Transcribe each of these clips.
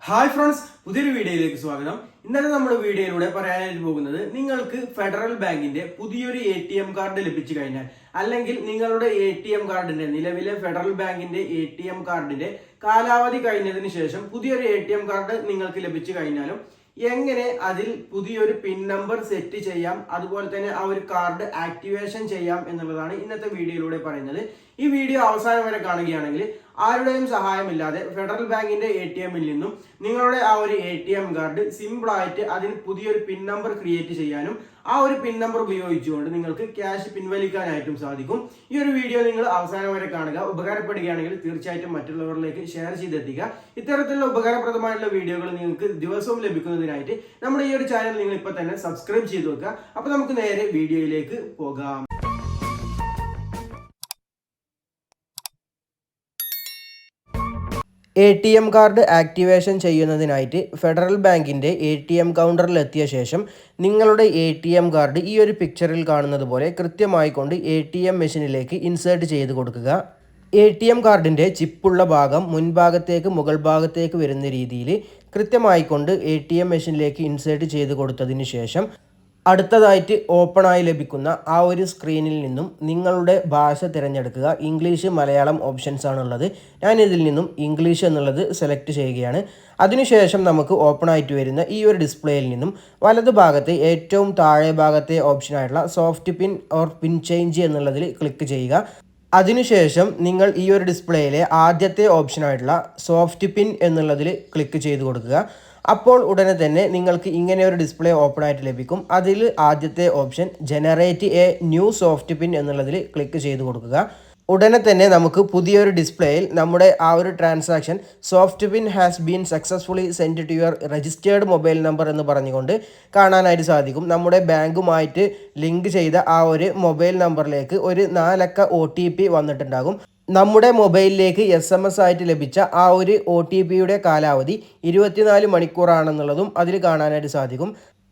Hi friends, പുതിയൊരു വീഡിയോയിലേക്ക് സ്വാഗതം. ഇന്നത്തെ നമ്മുടെ വീഡിയോയിലൂടെ പറയാനായിട്ട് പോകുന്നത്, നിങ്ങൾക്ക് ഫെഡറൽ ബാങ്കിന്റെ പുതിയൊരു ATM കാർഡ് ലഭിച്ചു കഴിഞ്ഞാൽ, അല്ലെങ്കിൽ നിങ്ങളുടെ ATM കാർഡിന്റെ നിലവിലെ ഫെഡറൽ ബാങ്കിന്റെ ATM കാർഡിന്റെ കാലാവധി കഴിഞ്ഞതിന് ശേഷം പുതിയൊരു ATM കാർഡ് നിങ്ങൾക്ക് ലഭിച്ചു കഴിഞ്ഞാലും എങ്ങനെ അതിൽ പുതിയൊരു പിൻ നമ്പർ സെറ്റ് ചെയ്യാം, അതുപോലെ തന്നെ ആ ഒരു കാർഡ് ആക്ടിവേഷൻ ചെയ്യാം എന്നുള്ളതാണ് ഇന്നത്തെ വീഡിയോയിലൂടെ പറയുന്നത്. ഈ വീഡിയോ അവസാനം വരെ കാണുകയാണെങ്കിൽ ആരുടെയും സഹായമില്ലാതെ ഫെഡറൽ ബാങ്കിന്റെ ATM-ൽ നിന്നും നിങ്ങളുടെ ആ ഒരു ATM കാർഡ് സിമ്പിൾ ആയിട്ട് അതിന് പുതിയൊരു പിൻ നമ്പർ ക്രിയേറ്റ് ചെയ്യാനും ആ ഒരു പിൻ നമ്പർ ഉപയോഗിച്ചുകൊണ്ട് നിങ്ങൾക്ക് ക്യാഷ് പിൻവലിക്കാനായിട്ടും സാധിക്കും. ഈ ഒരു വീഡിയോ നിങ്ങൾ അവസാനം വരെ കാണുക. ഉപകാരപ്പെടുകയാണെങ്കിൽ തീർച്ചയായിട്ടും മറ്റുള്ളവരിലേക്ക് ഷെയർ ചെയ്തെത്തിക്കുക. ഇത്തരത്തിലുള്ള ഉപകാരപ്രദമായിട്ടുള്ള വീഡിയോകൾ നിങ്ങൾക്ക് ദിവസവും ലഭിക്കുന്നതിനായിട്ട് നമ്മുടെ ഈ ഒരു ചാനൽ നിങ്ങൾ ഇപ്പോൾ തന്നെ സബ്സ്ക്രൈബ് ചെയ്ത് വെക്കുക. അപ്പോൾ നമുക്ക് നേരെ വീഡിയോയിലേക്ക് പോകാം. ATM കാർഡ് ആക്ടിവേഷൻ ചെയ്യുന്നതിനായിട്ട് ഫെഡറൽ ബാങ്കിൻ്റെ ATM കൗണ്ടറിൽ എത്തിയ ശേഷം നിങ്ങളുടെ ATM കാർഡ് ഈ ഒരു പിക്ചറിൽ കാണുന്നത് പോലെ കൃത്യമായിക്കൊണ്ട് ATM മെഷീനിലേക്ക് ഇൻസേർട്ട് ചെയ്ത് കൊടുക്കുക. ATM കാർഡിൻ്റെ ചിപ്പുള്ള ഭാഗം മുൻഭാഗത്തേക്ക് മുകൾ ഭാഗത്തേക്ക് വരുന്ന രീതിയിൽ കൃത്യമായിക്കൊണ്ട് ATM മെഷീനിലേക്ക് ഇൻസേർട്ട് ചെയ്ത് കൊടുത്തതിന് ശേഷം അടുത്തതായിട്ട് ഓപ്പണായി ലഭിക്കുന്ന ആ ഒരു സ്ക്രീനിൽ നിന്നും നിങ്ങളുടെ ഭാഷ തിരഞ്ഞെടുക്കുക. ഇംഗ്ലീഷ്, മലയാളം ഓപ്ഷൻസ് ആണുള്ളത്. ഞാൻ ഇതിൽ നിന്നും ഇംഗ്ലീഷ് എന്നുള്ളത് സെലക്ട് ചെയ്യുകയാണ്. അതിനുശേഷം നമുക്ക് ഓപ്പണായിട്ട് വരുന്ന ഈ ഒരു ഡിസ്പ്ലേയിൽ നിന്നും വലതു ഭാഗത്തെ ഏറ്റവും താഴെ ഭാഗത്തെ ഓപ്ഷനായിട്ടുള്ള soft pin or pin change എന്നുള്ളതിൽ ക്ലിക്ക് ചെയ്യുക. അതിനുശേഷം നിങ്ങൾ ഈ ഒരു ഡിസ്പ്ലേയിലെ ആദ്യത്തെ ഓപ്ഷനായിട്ടുള്ള സോഫ്റ്റ് പിൻ എന്നുള്ളതിൽ ക്ലിക്ക് ചെയ്ത് കൊടുക്കുക. അപ്പോൾ ഉടനെ തന്നെ നിങ്ങൾക്ക് ഇങ്ങനെ ഒരു ഡിസ്പ്ലേ ഓപ്പൺ ആയിട്ട് ലഭിക്കും. അതിൽ ആദ്യത്തെ option generate a new soft pin എന്നുള്ളതിൽ ക്ലിക്ക് ചെയ്ത് കൊടുക്കുക. ഉടനെ തന്നെ നമുക്ക് പുതിയൊരു ഡിസ്പ്ലേയിൽ നമ്മുടെ ആ ഒരു transaction soft pin has been successfully send to your registered mobile number എന്ന് പറഞ്ഞുകൊണ്ട് കാണാനായിട്ട് സാധിക്കും. നമ്മുടെ ബാങ്കുമായിട്ട് ലിങ്ക് ചെയ്ത ആ ഒരു മൊബൈൽ നമ്പറിലേക്ക് ഒരു 4 അക്ക OTP വന്നിട്ടുണ്ടാകും. നമ്മുടെ മൊബൈലിലേക്ക് SMS ആയിട്ട് ലഭിച്ച ആ ഒരു OTPയുടെ കാലാവധി 24 മണിക്കൂറാണെന്നുള്ളതും അതിൽ കാണാനായിട്ട് സാധിക്കും.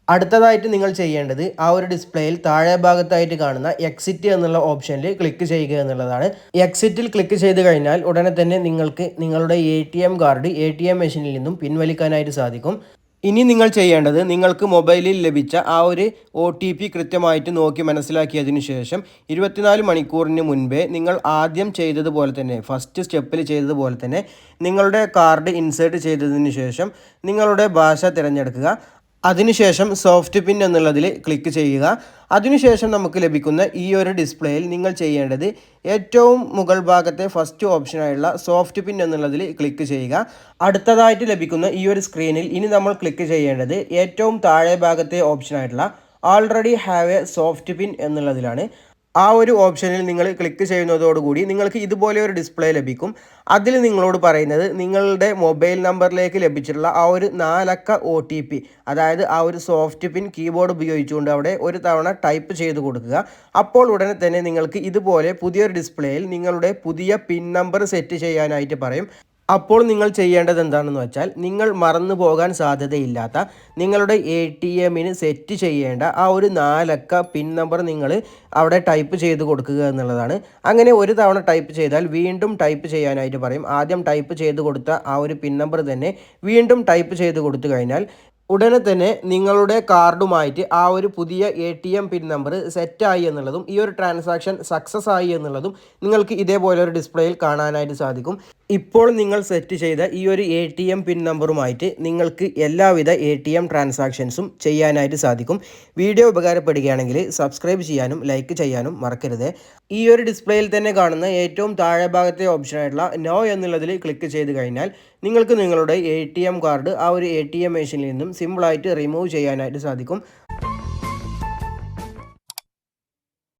അടുത്തതായിട്ട് നിങ്ങൾ ചെയ്യേണ്ടത് ആ ഒരു ഡിസ്പ്ലേയിൽ താഴെ ഭാഗത്തായിട്ട് കാണുന്ന എക്സിറ്റ് എന്നുള്ള ഓപ്ഷനിൽ ക്ലിക്ക് ചെയ്യുക എന്നുള്ളതാണ്. എക്സിറ്റിൽ ക്ലിക്ക് ചെയ്ത് കഴിഞ്ഞാൽ ഉടനെ തന്നെ നിങ്ങൾക്ക് നിങ്ങളുടെ ATM കാർഡ് ATM മെഷീനിൽ നിന്നും പിൻവലിക്കാനായിട്ട് സാധിക്കും. ഇനി നിങ്ങൾ ചെയ്യേണ്ടത്, നിങ്ങൾക്ക് മൊബൈലിൽ ലഭിച്ച ആ ഒരു OTP കൃത്യമായിട്ട് നോക്കി മനസ്സിലാക്കിയതിനു ശേഷം 24 മണിക്കൂറിന് മുൻപേ നിങ്ങൾ ആദ്യം ചെയ്തതുപോലെ തന്നെ, ഫസ്റ്റ് സ്റ്റെപ്പിൽ ചെയ്തതുപോലെ തന്നെ നിങ്ങളുടെ കാർഡ് ഇൻസേർട്ട് ചെയ്തതിന് ശേഷം നിങ്ങളുടെ ഭാഷ തിരഞ്ഞെടുക്കുക. അതിനുശേഷം സോഫ്റ്റ് പിൻ എന്നുള്ളതിൽ ക്ലിക്ക് ചെയ്യുക. അതിനുശേഷം നമുക്ക് ലഭിക്കുന്ന ഈ ഒരു ഡിസ്പ്ലേയിൽ നിങ്ങൾ ചെയ്യേണ്ടത് ഏറ്റവും മുകൾ ഭാഗത്തെ ഫസ്റ്റ് ഓപ്ഷനായുള്ള സോഫ്റ്റ് പിൻ എന്നുള്ളതിൽ ക്ലിക്ക് ചെയ്യുക. അടുത്തതായിട്ട് ലഭിക്കുന്ന ഈ ഒരു സ്ക്രീനിൽ ഇനി നമ്മൾ ക്ലിക്ക് ചെയ്യേണ്ടത് ഏറ്റവും താഴെ ഭാഗത്തെ ഓപ്ഷനായിട്ടുള്ള ആൾറെഡി ഹാവ് എ സോഫ്റ്റ് പിൻ എന്നുള്ളതിലാണ്. ആ ഒരു ഓപ്ഷനിൽ നിങ്ങൾ ക്ലിക്ക് ചെയ്യുന്നതോടുകൂടി നിങ്ങൾക്ക് ഇതുപോലെ ഒരു ഡിസ്പ്ലേ ലഭിക്കും. അതിൽ നിങ്ങളോട് പറയുന്നത് നിങ്ങളുടെ മൊബൈൽ നമ്പറിലേക്ക് ലഭിച്ചിട്ടുള്ള ആ ഒരു 4 അക്ക OTP, അതായത് ആ ഒരു സോഫ്റ്റ് പിൻ കീബോർഡ് ഉപയോഗിച്ചുകൊണ്ട് അവിടെ ഒരു തവണ ടൈപ്പ് ചെയ്ത് കൊടുക്കുക. അപ്പോൾ ഉടനെ തന്നെ നിങ്ങൾക്ക് ഇതുപോലെ പുതിയൊരു ഡിസ്പ്ലേയിൽ നിങ്ങളുടെ പുതിയ പിൻ നമ്പർ സെറ്റ് ചെയ്യാനായിട്ട് പറയും. അപ്പോൾ നിങ്ങൾ ചെയ്യേണ്ടത് എന്താണെന്ന് വെച്ചാൽ, നിങ്ങൾ മറന്നു പോകാൻ സാധ്യതയില്ലാത്ത നിങ്ങളുടെ ATM-ന് സെറ്റ് ചെയ്യേണ്ട ആ ഒരു 4 അക്ക പിൻ നമ്പർ നിങ്ങൾ അവിടെ ടൈപ്പ് ചെയ്ത് കൊടുക്കുക എന്നുള്ളതാണ്. അങ്ങനെ ഒരു തവണ ടൈപ്പ് ചെയ്താൽ വീണ്ടും ടൈപ്പ് ചെയ്യാനായിട്ട് പറയും. ആദ്യം ടൈപ്പ് ചെയ്ത് കൊടുത്ത ആ ഒരു പിൻ നമ്പർ തന്നെ വീണ്ടും ടൈപ്പ് ചെയ്ത് കൊടുത്തു കഴിഞ്ഞാൽ ഉടനെ തന്നെ നിങ്ങളുടെ കാർഡുമായിട്ട് ആ ഒരു പുതിയ ATM പിൻ നമ്പർ സെറ്റായി എന്നുള്ളതും ഈ ഒരു ട്രാൻസാക്ഷൻ സക്സസ് ആയി എന്നുള്ളതും നിങ്ങൾക്ക് ഇതേപോലെ ഒരു ഡിസ്പ്ലേയിൽ കാണാനായിട്ട് സാധിക്കും. ഇപ്പോൾ നിങ്ങൾ സെറ്റ് ചെയ്ത ഈ ഒരു ATM പിൻ നമ്പറുമായിട്ട് നിങ്ങൾക്ക് എല്ലാവിധ ATM ട്രാൻസാക്ഷൻസും ചെയ്യാനായിട്ട് സാധിക്കും. വീഡിയോ ഉപകാരപ്പെടുകയാണെങ്കിൽ സബ്സ്ക്രൈബ് ചെയ്യാനും ലൈക്ക് ചെയ്യാനും മറക്കരുത്. ഈ ഒരു ഡിസ്പ്ലേയിൽ തന്നെ കാണുന്ന ഏറ്റവും താഴെ ഭാഗത്തെ ഓപ്ഷനായിട്ടുള്ള നോ എന്നുള്ളതിൽ ക്ലിക്ക് ചെയ്ത് കഴിഞ്ഞാൽ നിങ്ങൾക്ക് നിങ്ങളുടെ ATM കാർഡ് ആ ഒരു ATM മെഷീനിൽ നിന്നും സിമ്പിളായിട്ട് റിമൂവ് ചെയ്യാനായിട്ട് സാധിക്കും.